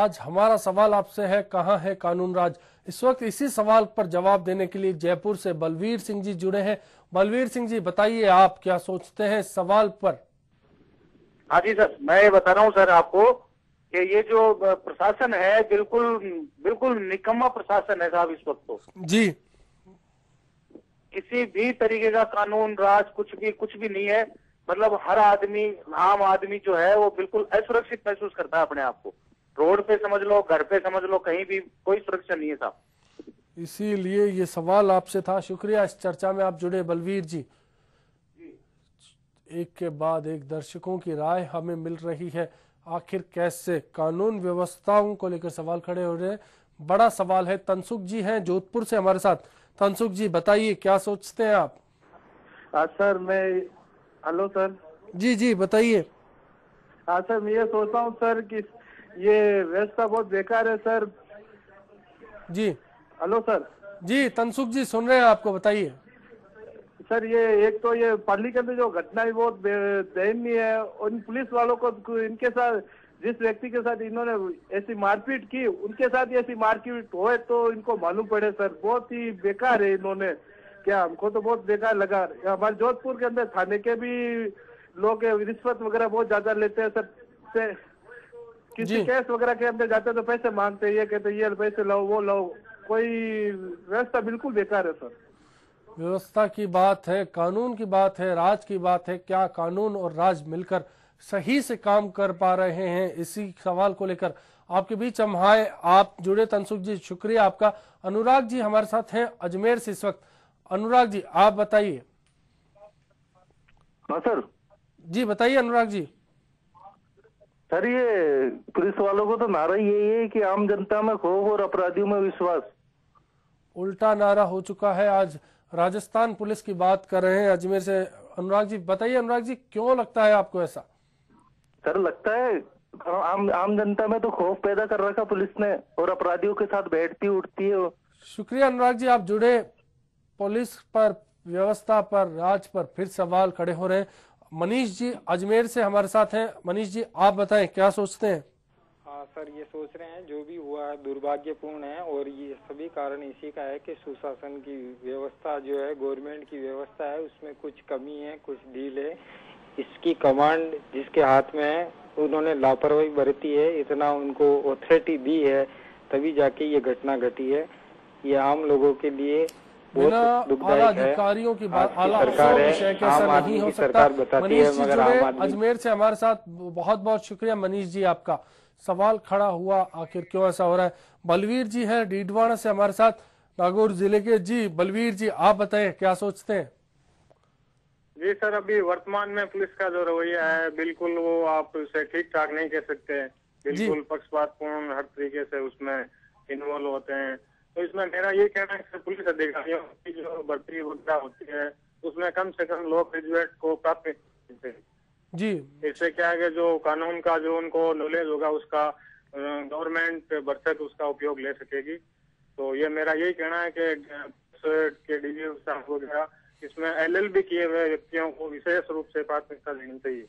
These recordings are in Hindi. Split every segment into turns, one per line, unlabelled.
आज हमारा सवाल आपसे है, कहाँ है कानून राज। इस वक्त इसी सवाल पर जवाब देने के लिए जयपुर से बलवीर सिंह जी जुड़े हैं। बलवीर सिंह जी, बताइए आप क्या सोचते हैं इस सवाल पर।
हाँ जी सर, मैं बता रहा हूँ सर आपको कि ये जो प्रशासन है बिल्कुल बिल्कुल निकम्मा प्रशासन है साहब इस वक्त। तो
जी,
किसी भी तरीके का कानून राज कुछ भी नहीं है। मतलब हर आदमी, आम आदमी जो है वो बिल्कुल असुरक्षित महसूस करता है अपने आप को। रोड पे समझ लो, घर पे समझ लो, कहीं भी कोई सुरक्षा नहीं है साहब।
इसीलिए ये सवाल आपसे था। शुक्रिया, इस चर्चा में आप जुड़े बलवीर जी। एक के बाद एक दर्शकों की राय हमें मिल रही है। आखिर कैसे कानून व्यवस्थाओं को लेकर सवाल खड़े हो रहे हैं, बड़ा सवाल है। तनसुख जी हैं जोधपुर से हमारे साथ। तनसुख जी, बताइए क्या सोचते हैं आप।
सर मैं हेलो सर।
जी जी, बताइए।
सर मैं ये सोचता हूँ सर कि ये व्यवस्था बहुत बेकार है सर।
जी
हेलो सर।
जी, तनसुख जी सुन रहे हैं आपको, बताइए।
सर ये एक तो ये पाली के अंदर जो घटना है बहुत दयनीय है। उन पुलिस वालों को इनके साथ जिस व्यक्ति के साथ इन्होंने ऐसी मारपीट की, उनके साथ ही ऐसी मारपीट होए तो इनको मालूम पड़े सर। बहुत ही बेकार है इन्होंने, क्या हमको तो बहुत बेकार लगा। हमारे जोधपुर के अंदर थाने के भी लोग रिश्वत वगैरह बहुत ज्यादा लेते हैं सर। किसी केस वगैरह के अंदर जाते हैं तो पैसे मांगते हैं, ये कहते हैं ये पैसे लाओ वो लाओ। कोई व्यवस्था बिल्कुल बेकार है सर।
व्यवस्था की बात है, कानून की बात है, राज की बात है। क्या कानून और राज मिलकर सही से काम कर पा रहे हैं, इसी सवाल को लेकर आपके बीच हम आए। आप जुड़े तनसुख जी, शुक्रिया आपका। अनुराग जी हमारे साथ हैं अजमेर से इस वक्त। अनुराग जी, आप बताइए।
हाँ सर।
जी बताइए अनुराग जी।
सर ये पुलिस वालों को तो नारा यही है कि आम जनता में खौफ और अपराधियों में विश्वास।
उल्टा नारा हो चुका है। आज राजस्थान पुलिस की बात कर रहे हैं अजमेर से। अनुराग जी बताइए, अनुराग जी क्यों लगता है आपको ऐसा।
सर लगता है आम जनता में तो खौफ पैदा कर रखा पुलिस ने, और अपराधियों के साथ बैठती उठती है।
शुक्रिया अनुराग जी, आप जुड़े। पुलिस पर, व्यवस्था पर, राज पर फिर सवाल खड़े हो रहे हैं। मनीष जी अजमेर से हमारे साथ हैं। मनीष जी आप बताएं क्या सोचते हैं।
हाँ सर, ये सोच रहे हैं जो भी हुआ है दुर्भाग्यपूर्ण है, और ये सभी कारण इसी का है कि सुशासन की व्यवस्था जो है, गवर्नमेंट की व्यवस्था है, उसमें कुछ कमी है, कुछ ढील है। इसकी कमांड जिसके हाथ में है उन्होंने लापरवाही बरती है, इतना उनको ऑथोरिटी दी है तभी जाके ये घटना घटी है। ये आम लोगों के लिए
बिना आला
दुखदायक है।
अधिकारियों की बात, आला
सरकार है,
विषय कैसा
आम
नहीं
आदमी
हो
की
सकता।
सरकार बताती
मनीष
है
जी
मगर
जुड़े
आम आदमी
अजमेर से हमारे साथ, बहुत बहुत शुक्रिया मनीष जी आपका। सवाल खड़ा हुआ आखिर क्यों ऐसा हो रहा है। बलवीर जी है डीडवाना से हमारे साथ, नागौर जिले के। जी बलवीर जी आप बताएं क्या सोचते हैं।
जी सर, अभी वर्तमान में पुलिस का जो रवैया है बिल्कुल वो आप उसे ठीक ठाक नहीं कह सकते। बिल्कुल पक्षपातपूर्ण हर तरीके से उसमें इन्वॉल्व होते हैं। तो इसमें मेरा ये कहना है कि पुलिस अधिकारियों की जो भर्ती वगैरह होती है उसमें कम से कम लॉ ग्रेजुएट को प्राथमिकता देते हैं।
जी,
इससे क्या है कि जो कानून का जो उनको नॉलेज होगा उसका गवर्नमेंट भरसक उसका उपयोग ले सकेगी। तो ये मेरा यही कहना है कि डीजी साहब वगैरह इसमें एलएलबी किए हुए व्यक्तियों को विशेष रूप से प्राथमिकता देनी चाहिए।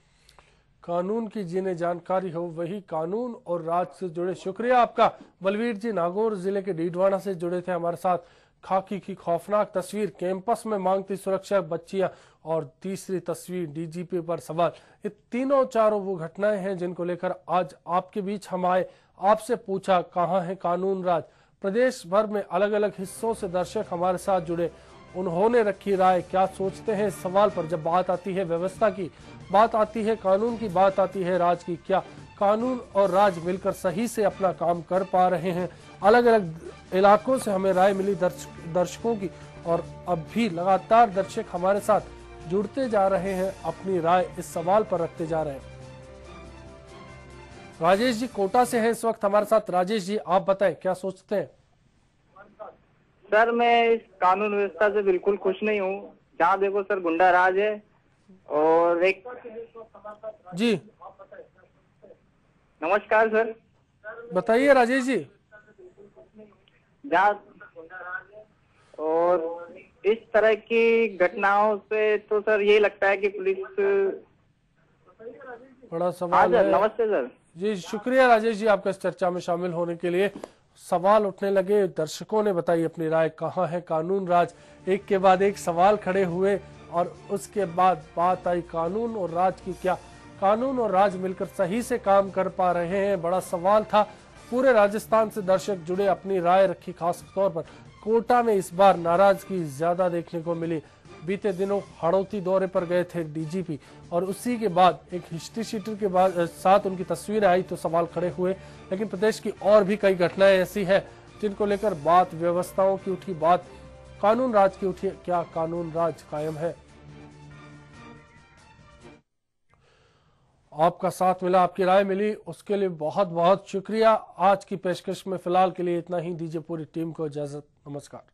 कानून की जिन्हें जानकारी हो वही कानून और राज से जुड़े। शुक्रिया आपका बलवीर जी, नागौर जिले के डीडवाना से जुड़े थे हमारे साथ। खाकी की खौफनाक तस्वीर, कैंपस में मांगती सुरक्षा बच्चियां, और तीसरी तस्वीर डीजीपी पर सवाल। ये तीनों चारों वो घटनाएं हैं जिनको लेकर आज आपके बीच हम आए। आपसे पूछा कहाँ है कानून राज। प्रदेश भर में अलग अलग हिस्सों से दर्शक हमारे साथ जुड़े। उन्होंने रखी राय, क्या सोचते हैं इस सवाल पर। जब बात आती है व्यवस्था की, बात आती है कानून की, बात आती है राज की, क्या कानून और राज मिलकर सही से अपना काम कर पा रहे हैं। अलग अलग इलाकों से हमें राय मिली दर्शकों की, और अब भी लगातार दर्शक हमारे साथ जुड़ते जा रहे हैं, अपनी राय इस सवाल पर रखते जा रहे हैं। राजेश जी कोटा से हैं इस वक्त हमारे साथ। राजेश जी आप बताएं क्या सोचते हैं।
सर मैं इस कानून व्यवस्था से बिल्कुल खुश नहीं हूँ। जहाँ देखो सर गुंडा राज है। और एक
जी
नमस्कार सर,
बताइए राजेश जी।
जहाँ और इस तरह की घटनाओं से तो सर यही लगता है कि पुलिस।
बड़ा
हाँ
सवाल
सर,
है।
नमस्ते सर।
जी शुक्रिया राजेश जी आपका इस चर्चा में शामिल होने के लिए। सवाल उठने लगे, दर्शकों ने बताई अपनी राय, कहाँ है कानून राज। एक के बाद एक सवाल खड़े हुए और उसके बाद बात आई कानून और राज की। क्या कानून और राज मिलकर सही से काम कर पा रहे हैं, बड़ा सवाल था। पूरे राजस्थान से दर्शक जुड़े, अपनी राय रखी। खास तौर पर कोटा में इस बार नाराजगी ज्यादा देखने को मिली। बीते दिनों हड़ौती दौरे पर गए थे डीजीपी और उसी के बाद एक हिस्ट्री शीटर के बाद साथ उनकी तस्वीरें आई तो सवाल खड़े हुए। लेकिन प्रदेश की और भी कई घटनाएं ऐसी है जिनको लेकर बात व्यवस्थाओं की उठी, बात कानून राज की उठी। क्या कानून राज कायम है? आपका साथ मिला, आपकी राय मिली, उसके लिए बहुत बहुत शुक्रिया। आज की पेशकश में फिलहाल के लिए इतना ही। दीजिए पूरी टीम को इजाजत। नमस्कार।